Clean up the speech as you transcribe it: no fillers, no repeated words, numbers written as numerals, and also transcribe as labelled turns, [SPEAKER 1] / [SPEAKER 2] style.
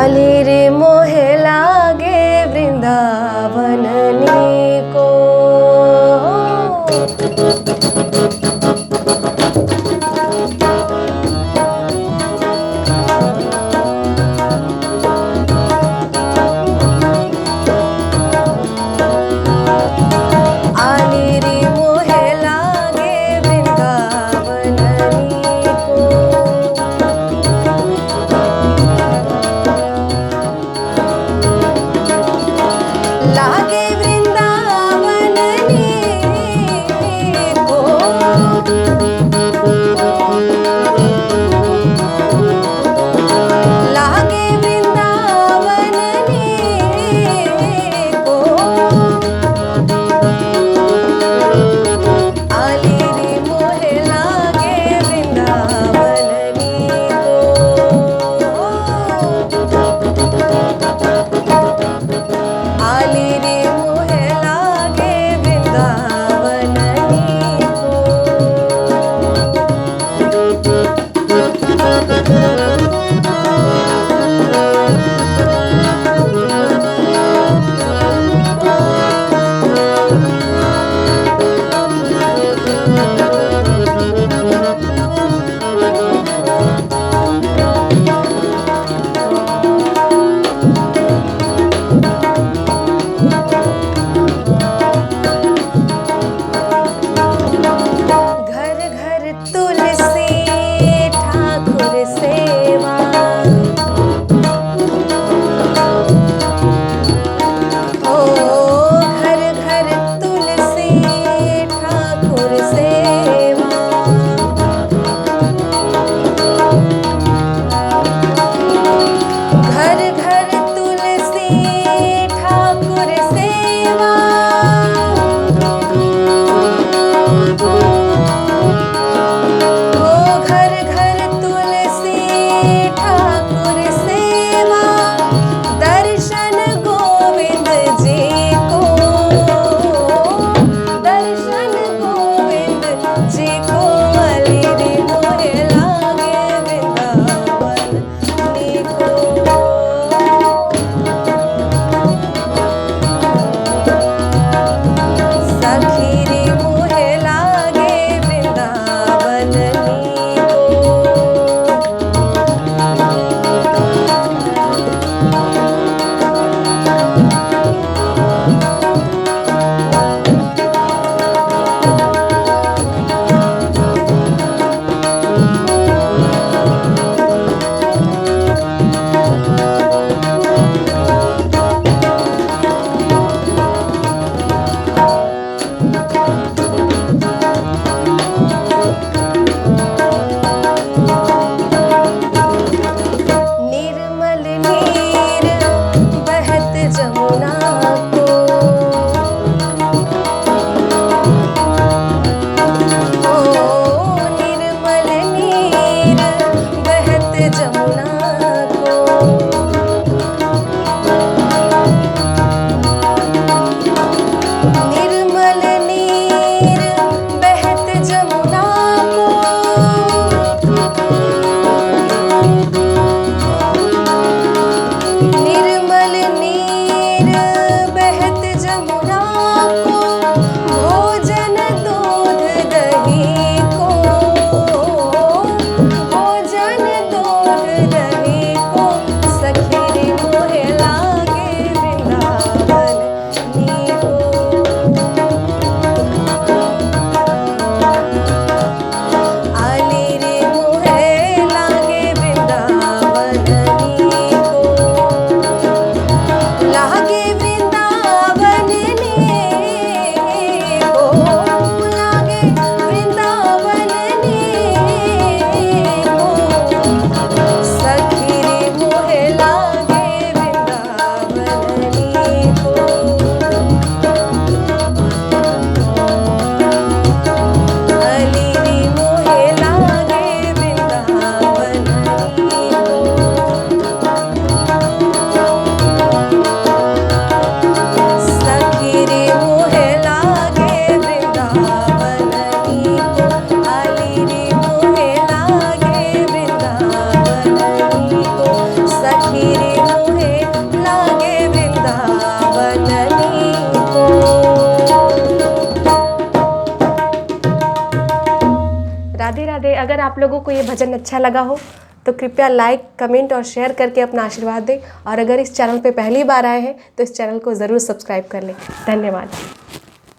[SPEAKER 1] आली रे मोहे लागे वृंदावन नीको। आली रे मोहे लागे वृंदावन नीको। लागे वृंदावन नीको। लागे वृंदावन नीको। आली रे मोहे लागे वृंदावन नीको। आली रे मोहे लागे वृंदावन नीको। घर घर तुलसी ठाकुर सेवा। ओ घर घर तुलसी ठाकुर सेवा। घर घर तुलसी ठाकुर सेवा। ओ घर घर तुलसी ठाकुर सेवा। दर्शन गोविंद जी को। दर्शन गोविंद जी को। आली रे मोहे लागे वृंदावन नीको। सखी रे मोहे लागे वृंदावन नीको। निर्मल नीर बहत जमुना को। ओ निर्मल नीर बहत जमुना को। निर्मल नीर बहत जमुना को। निर्मल नीर बहत जमुना को। भोजन दूध दही को। भोजन दूध दही को। सखी रे मोहे लागे वृंदावन नीको। आली रे मोहे लागे वृंदावन नीको। लागे वृंदावन नीको। लागे वृंदावन नीको। सखी रे मोहे लागे वृंदावन नीको। आली रे मोहे लागे वृंदावन नीको। सखी रे मोहे लागे वृंदावन नीको। आली रे मोहे लागे वृंदावन नीको। सखी रे राधे राधे। अगर आप लोगों को ये भजन अच्छा लगा हो तो कृपया लाइक, कमेंट और शेयर करके अपना आशीर्वाद दें। और अगर इस चैनल पे पहली बार आए हैं तो इस चैनल को ज़रूर सब्सक्राइब कर लें। धन्यवाद।